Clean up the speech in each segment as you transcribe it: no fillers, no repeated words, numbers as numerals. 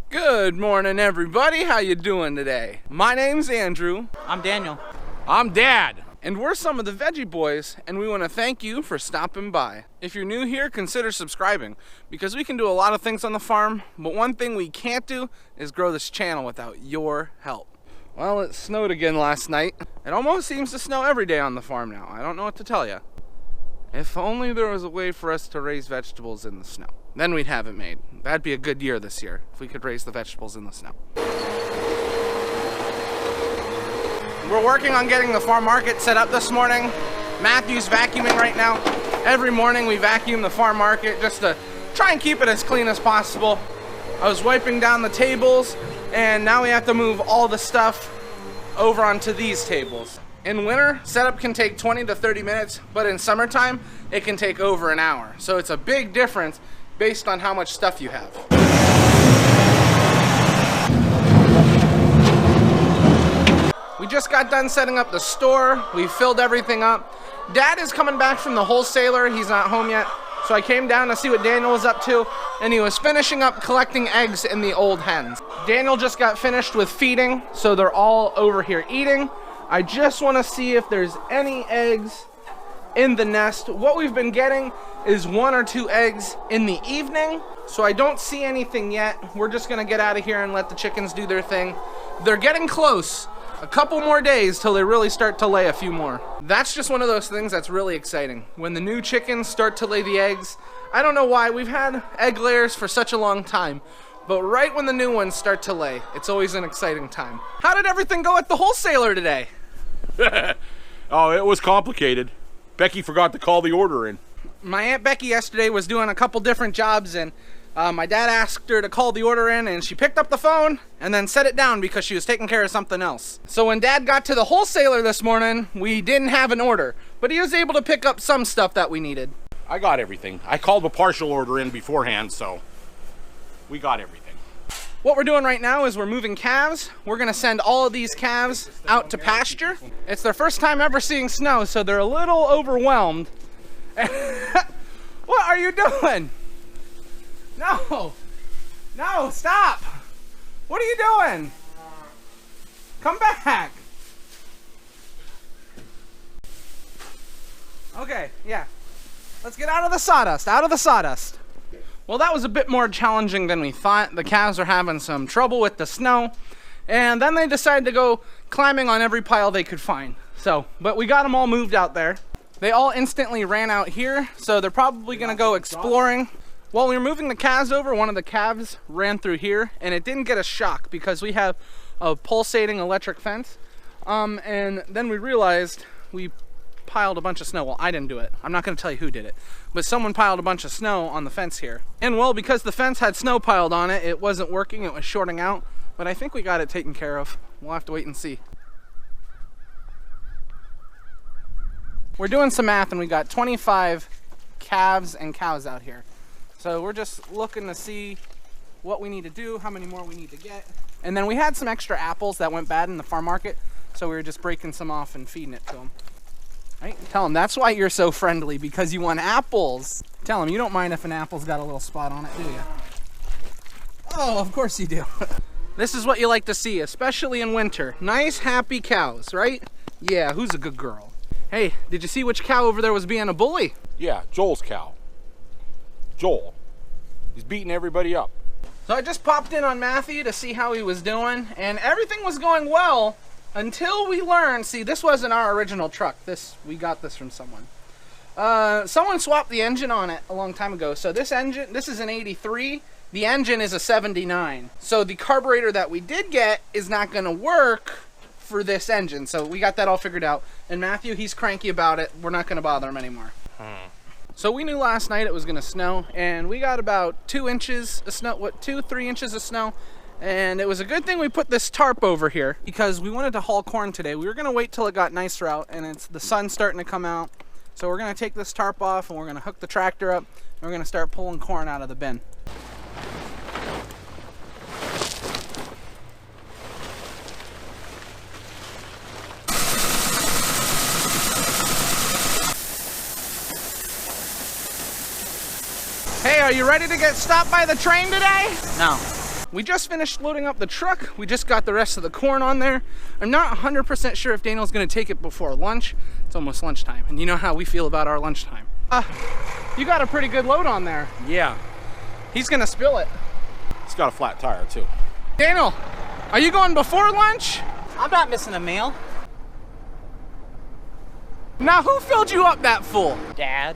Good morning, everybody. How you doing today? My name's Andrew. I'm Daniel. I'm Dad. And we're some of the Veggie Boys, and we want to thank you for stopping by. If you're new here, consider subscribing, because we can do a lot of things on the farm, but one thing we can't do is grow this channel without your help. Well, it snowed again last night. It almost seems to snow every day on the farm now. I don't know what to tell you. If only there was a way for us to raise vegetables in the snow. Then we'd have it made. That'd be a good year this year, if we could raise the vegetables in the snow. We're working on getting the farm market set up this morning. Matthew's vacuuming right now. Every morning we vacuum the farm market just to try and keep it as clean as possible. I was wiping down the tables, and now we have to move all the stuff over onto these tables. In winter, setup can take 20 to 30 minutes, but in summertime, it can take over an hour. So it's a big difference based on how much stuff you have. We just got done setting up the store. We filled everything up. Dad is coming back from the wholesaler. He's not home yet. So I came down to see what Daniel was up to, and he was finishing up collecting eggs in the old hens. Daniel just got finished with feeding, so they're all over here eating. I just want to see if there's any eggs in the nest. What we've been getting is 1 or 2 eggs in the evening, so I don't see anything yet. We're just gonna get out of here and let the chickens do their thing. They're getting close. A couple more days till they really start to lay a few more. That's just one of those things that's really exciting. When the new chickens start to lay the eggs, I don't know why, we've had egg layers for such a long time, but right when the new ones start to lay, it's always an exciting time. How did everything go at the wholesaler today? Oh, it was complicated. Becky forgot to call the order in. My Aunt Becky yesterday was doing a couple different jobs, and my dad asked her to call the order in, and she picked up the phone and then set it down because she was taking care of something else. So when Dad got to the wholesaler this morning, we didn't have an order, but he was able to pick up some stuff that we needed. I got everything. I called a partial order in beforehand, so we got everything. What we're doing right now is we're moving calves. We're gonna send all of these calves out to pasture. It's their first time ever seeing snow, so they're a little overwhelmed. What are you doing? No, no, stop. What are you doing? Come back. Okay, yeah. Let's get out of the sawdust, out of the sawdust. Well, that was a bit more challenging than we thought. The calves are having some trouble with the snow, and then they decided to go climbing on every pile they could find. But we got them all moved out there. They all instantly ran out here, so they're probably gonna go exploring. While we were moving the calves over, one of the calves ran through here, and it didn't get a shock because we have a pulsating electric fence. And then we realized we piled a bunch of snow. Well, I didn't do it. I'm not gonna tell you who did it, but someone piled a bunch of snow on the fence here. And well, because the fence had snow piled on it, it wasn't working, it was shorting out, but I think we got it taken care of. We'll have to wait and see. We're doing some math, and we got 25 calves and cows out here. So we're just looking to see what we need to do, how many more we need to get. And then we had some extra apples that went bad in the farm market, so we were just breaking some off and feeding it to them. Right? Tell them that's why you're so friendly, because you want apples. Tell them you don't mind if an apple's got a little spot on it, do you? Oh, of course you do. This is what you like to see, especially in winter. Nice, happy cows, right? Yeah, who's a good girl? Hey, did you see which cow over there was being a bully? Yeah, Joel's cow. Joel. He's beating everybody up. So I just popped in on Matthew to see how he was doing, and everything was going well until we learned, see, this wasn't our original truck. We got this from someone. Someone swapped the engine on it a long time ago. So this engine, this is an 83. The engine is a 79. So the carburetor that we did get is not gonna work for this engine. So we got that all figured out. And Matthew, he's cranky about it. We're not gonna bother him anymore. So we knew last night it was gonna snow, and we got about 2 inches of snow, 2-3 inches of snow. And it was a good thing we put this tarp over here because we wanted to haul corn today. We were gonna wait till it got nicer out, and it's the sun's starting to come out. So we're gonna take this tarp off, and we're gonna hook the tractor up, and we're gonna start pulling corn out of the bin. Hey, are you ready to get stopped by the train today? No. We just finished loading up the truck. We just got the rest of the corn on there. I'm not 100% sure if Daniel's gonna take it before lunch. It's almost lunchtime, and you know how we feel about our lunchtime. You got a pretty good load on there. Yeah. He's gonna spill it. It's got a flat tire too. Daniel, are you going before lunch? I'm not missing a meal. Now, who filled you up that full? Dad.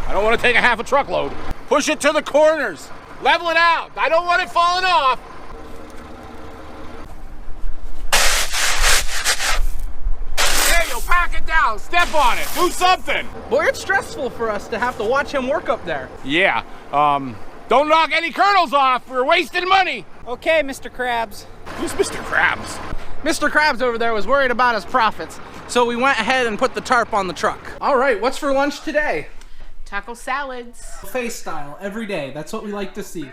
I don't want to take a half a truckload. Push it to the corners. Level it out. I don't want it falling off. There you pack it down. Step on it. Do something. Boy, it's stressful for us to have to watch him work up there. Yeah. Don't knock any kernels off. We're wasting money. Okay, Mr. Krabs. Who's Mr. Krabs? Mr. Krabs over there was worried about his profits, so we went ahead and put the tarp on the truck. All right, what's for lunch today? Taco salads. Face style, every day. That's what we like to see.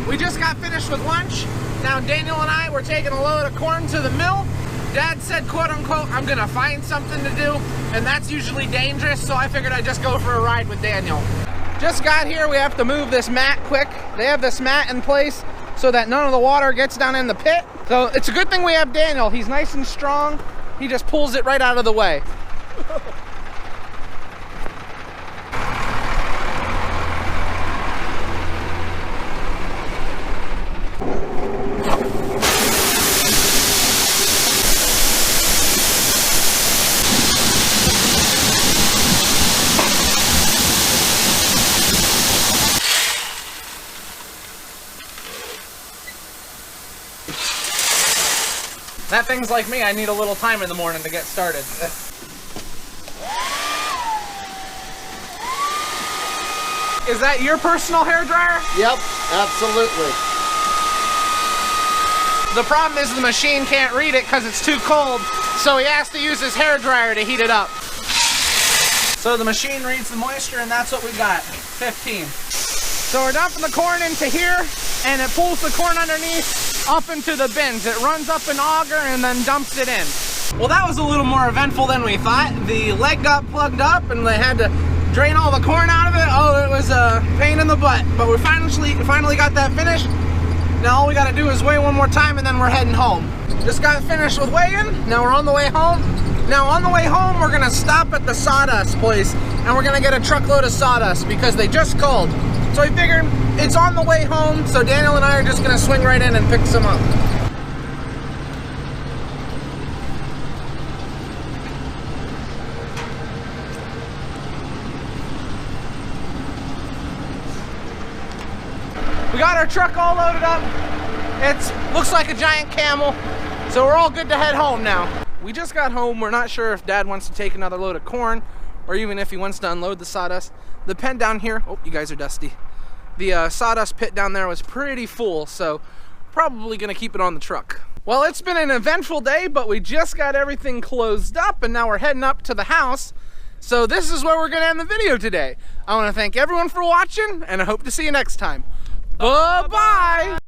We just got finished with lunch. Now Daniel and I were taking a load of corn to the mill. Dad said, quote unquote, I'm gonna find something to do, and that's usually dangerous, so I figured I'd just go for a ride with Daniel. Just got here, we have to move this mat quick. They have this mat in place so that none of the water gets down in the pit. So it's a good thing we have Daniel. He's nice and strong. He just pulls it right out of the way. That thing's like me, I need a little time in the morning to get started. Is that your personal hair dryer? Yep, absolutely. The problem is the machine can't read it because it's too cold, so he has to use his hair dryer to heat it up. So the machine reads the moisture, and that's what we got, 15. So we're dumping the corn into here, and it pulls the corn underneath up into the bins. It runs up an auger and then dumps it in. Well, that was a little more eventful than we thought. The leg got plugged up and they had to drain all the corn out of it. Oh, it was a pain in the butt, but we finally got that finished. Now all we gotta do is weigh one more time and then we're heading home. Just got finished with weighing. Now we're on the way home. Now on the way home, we're gonna stop at the sawdust place and we're gonna get a truckload of sawdust because they just called. So I figured it's on the way home, so Daniel and I are just gonna swing right in and pick some up. We got our truck all loaded up. It looks like a giant camel, so we're all good to head home now. We just got home. We're not sure if Dad wants to take another load of corn or even if he wants to unload the sawdust. The pen down here, oh, you guys are dusty. The sawdust pit down there was pretty full, so probably gonna keep it on the truck. Well, it's been an eventful day, but we just got everything closed up and now we're heading up to the house. So this is where we're gonna end the video today. I wanna thank everyone for watching and I hope to see you next time. Bye-bye.